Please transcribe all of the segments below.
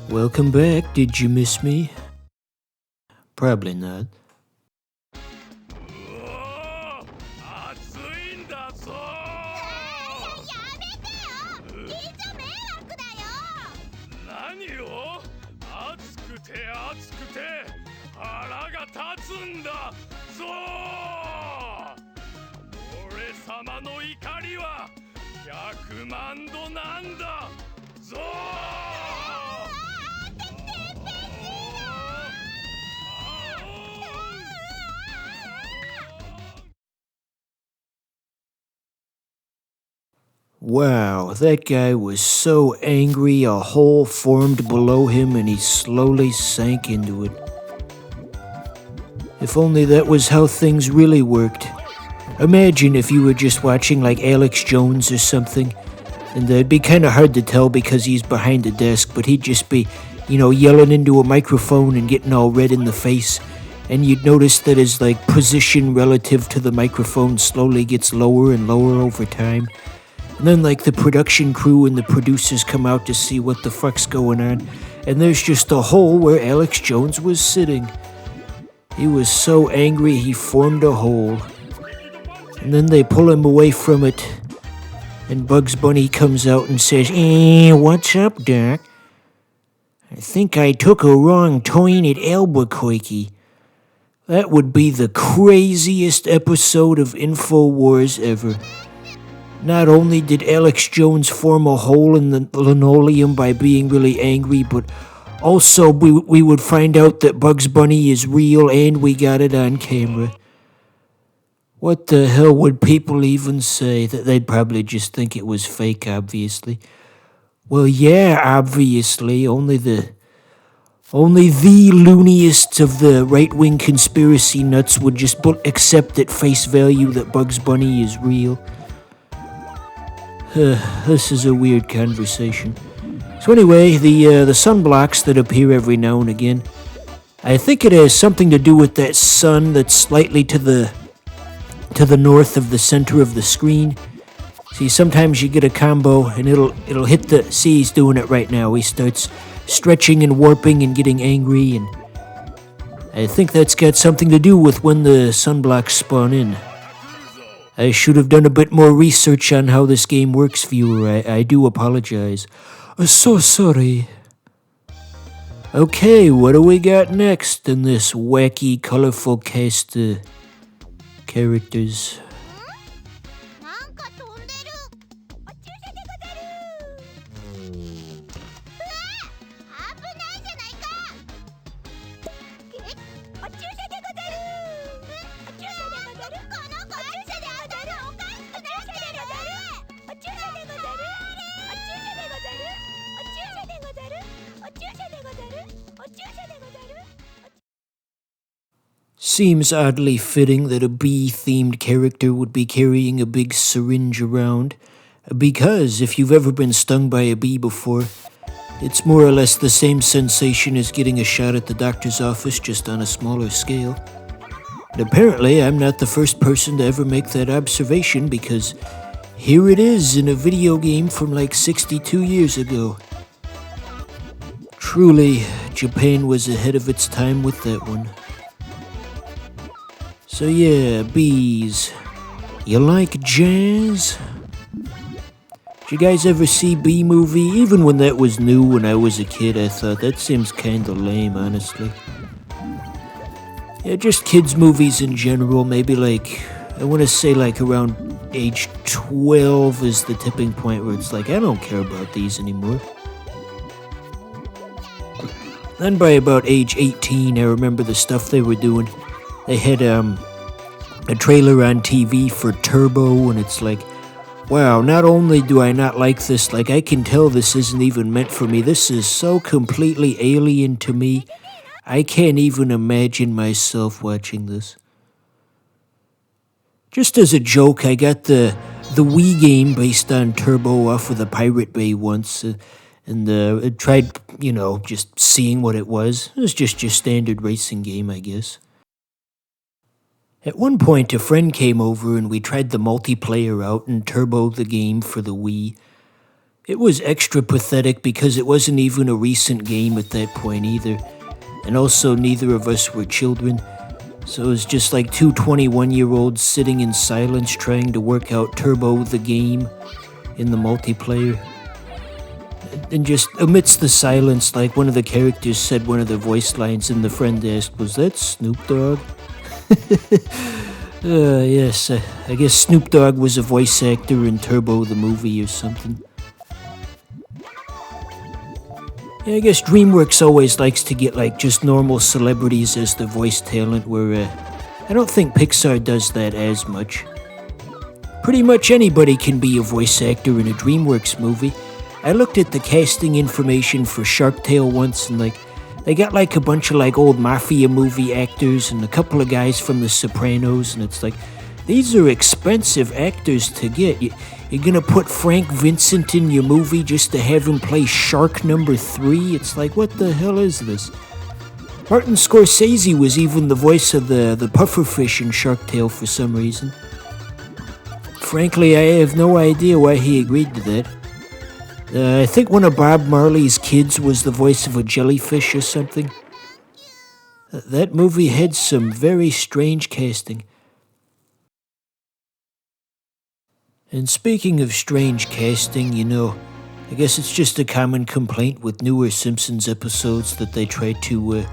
Welcome back. Did you miss me? Probably not. Wow, that guy was so angry a hole formed below him and he slowly sank into it. If only that was how things really worked. Imagine if you were just watching like Alex Jones or something, and it'd be kind of hard to tell because he's behind a desk, but he'd just be, yelling into a microphone and getting all red in the face, and you'd notice that his like position relative to the microphone slowly gets lower and lower over time. And then like the production crew and the producers come out to see what the fuck's going on, and there's just a hole where Alex Jones was sitting. He was so angry he formed a hole. And then they pull him away from it, and Bugs Bunny comes out and says, what's up, Doc? I think I took a wrong turn at Albuquerque. That would be the craziest episode of InfoWars ever. Not only did Alex Jones form a hole in the linoleum by being really angry, but also we would find out that Bugs Bunny is real and we got it on camera. What the hell would people even say? That they'd probably just think it was fake, obviously. Well, yeah, obviously. Only the looniest of the right-wing conspiracy nuts would just accept at face value that Bugs Bunny is real. This is a weird conversation. So anyway, the sunblocks that appear every now and again, I think it has something to do with that sun that's slightly to the north of the center of the screen. See, sometimes you get a combo and it'll hit the... See, he's doing it right now. He starts stretching and warping and getting angry, and I think that's got something to do with when the sunblocks spawn in. I should have done a bit more research on how this game works, viewer. I do apologize. So sorry. Okay, what do we got next in this wacky, colorful cast of characters? Seems oddly fitting that a bee-themed character would be carrying a big syringe around, because if you've ever been stung by a bee before, it's more or less the same sensation as getting a shot at the doctor's office, just on a smaller scale. And apparently I'm not the first person to ever make that observation, because here it is in a video game from like 62 years ago. Truly, Japan was ahead of its time with that one. So yeah, bees. You like jazz? Did you guys ever see Bee Movie? Even when that was new when I was a kid, I thought that seems kinda lame, honestly. Yeah, just kids' movies in general, maybe like, I want to say like around age 12 is the tipping point where it's like, I don't care about these anymore. Then by about age 18, I remember the stuff they were doing. They had a trailer on TV for Turbo, and it's like, wow, not only do I not like this, like I can tell this isn't even meant for me. This is so completely alien to me. I can't even imagine myself watching this. Just as a joke, I got the Wii game based on Turbo off of the Pirate Bay once, and tried, just seeing what it was. It was just your standard racing game, I guess. At one point, a friend came over and we tried the multiplayer out and turbo the game for the Wii. It was extra pathetic because it wasn't even a recent game at that point either, and also neither of us were children, so it was just like two 21-year-olds sitting in silence trying to work out turbo the game in the multiplayer. And just amidst the silence, like one of the characters said one of the voice lines and the friend asked, "Was that Snoop Dogg?" Yes, I guess Snoop Dogg was a voice actor in Turbo the movie or something. Yeah, I guess DreamWorks always likes to get like just normal celebrities as the voice talent, where I don't think Pixar does that as much. Pretty much anybody can be a voice actor in a DreamWorks movie. I looked at the casting information for Shark Tale once, and like they got like a bunch of like old mafia movie actors and a couple of guys from The Sopranos, and it's like, these are expensive actors to get. You're gonna put Frank Vincent in your movie just to have him play Shark number 3? It's like, what the hell is this? Martin Scorsese was even the voice of the pufferfish in Shark Tale for some reason. Frankly, I have no idea why he agreed to that. I think one of Bob Marley's kids was the voice of a jellyfish or something. That movie had some very strange casting. And speaking of strange casting, I guess it's just a common complaint with newer Simpsons episodes that they try to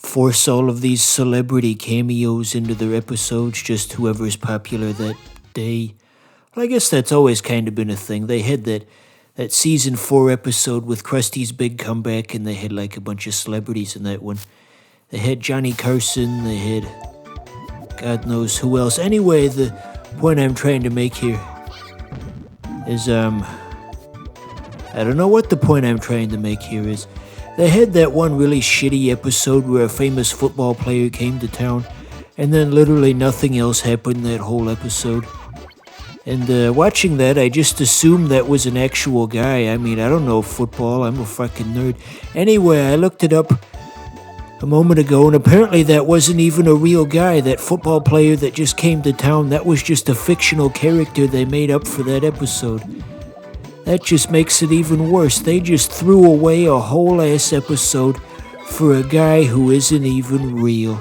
force all of these celebrity cameos into their episodes, just whoever's popular that day. Well, I guess that's always kind of been a thing. They had that season 4 episode with Krusty's big comeback, and they had like a bunch of celebrities in that one. They had Johnny Carson, they had God knows who else. Anyway, the point I'm trying to make here is, I don't know what the point I'm trying to make here is. They had that one really shitty episode where a famous football player came to town, and then literally nothing else happened that whole episode. And watching that, I just assumed that was an actual guy. I mean, I don't know football. I'm a fucking nerd. Anyway, I looked it up a moment ago, and apparently that wasn't even a real guy. That football player that just came to town, that was just a fictional character they made up for that episode. That just makes it even worse. They just threw away a whole ass episode for a guy who isn't even real.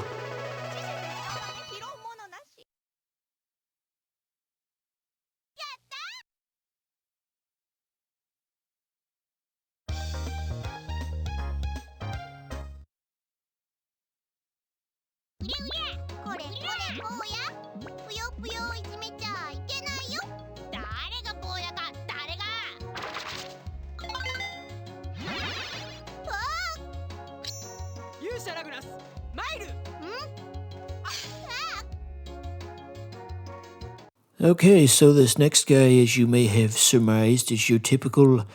Okay, so this next guy, as you may have surmised, is your typical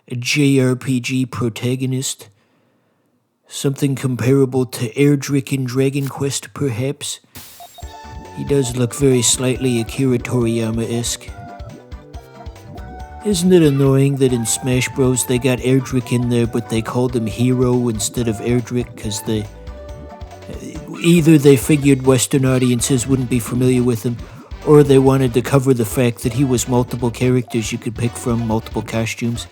JRPG protagonist. Something comparable to Erdrick in Dragon Quest, perhaps. He does look very slightly Akira Toriyama-esque. Isn't it annoying that in Smash Bros. They got Erdrick in there, but they called him Hero instead of Erdrick, because either they figured Western audiences wouldn't be familiar with him, or they wanted to cover the fact that he was multiple characters you could pick from, multiple costumes.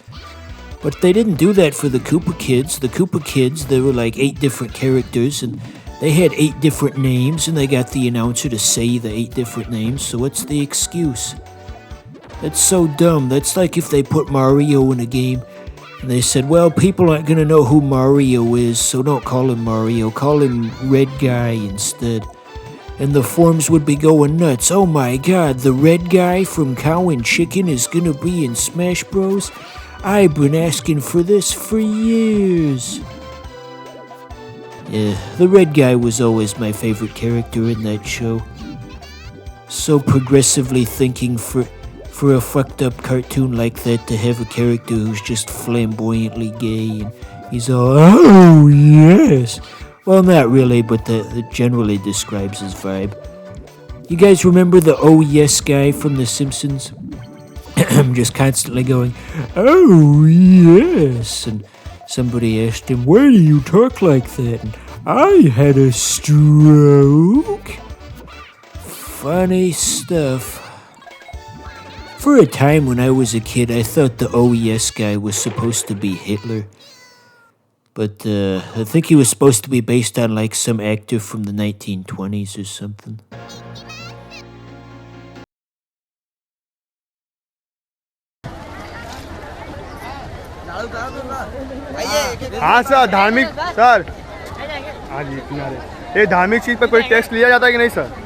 But they didn't do that for the Koopa Kids. The Koopa Kids, there were like 8 different characters, and they had 8 different names, and they got the announcer to say the 8 different names, so what's the excuse? That's so dumb. That's like if they put Mario in a game, and they said, well, people aren't gonna know who Mario is, so don't call him Mario, call him Red Guy instead. And the forums would be going nuts. Oh my god, the red guy from Cow and Chicken is gonna be in Smash Bros? I've been asking for this for years. Yeah, the red guy was always my favorite character in that show. So progressively thinking for a fucked up cartoon like that to have a character who's just flamboyantly gay and he's all, oh yes. Well, not really, but that generally describes his vibe. You guys remember the oh yes guy from The Simpsons? I'm just constantly going, oh yes, and somebody asked him, why do you talk like that? And I had a stroke. Funny stuff. For a time when I was a kid, I thought the OES guy was supposed to be Hitler. But I think he was supposed to be based on like some actor from the 1920s or something. हाँ sir, धार्मिक sir, हाँ जी किनारे, ये धार्मिक चीज़ पर कोई test लिया जाता है कि नहीं सर?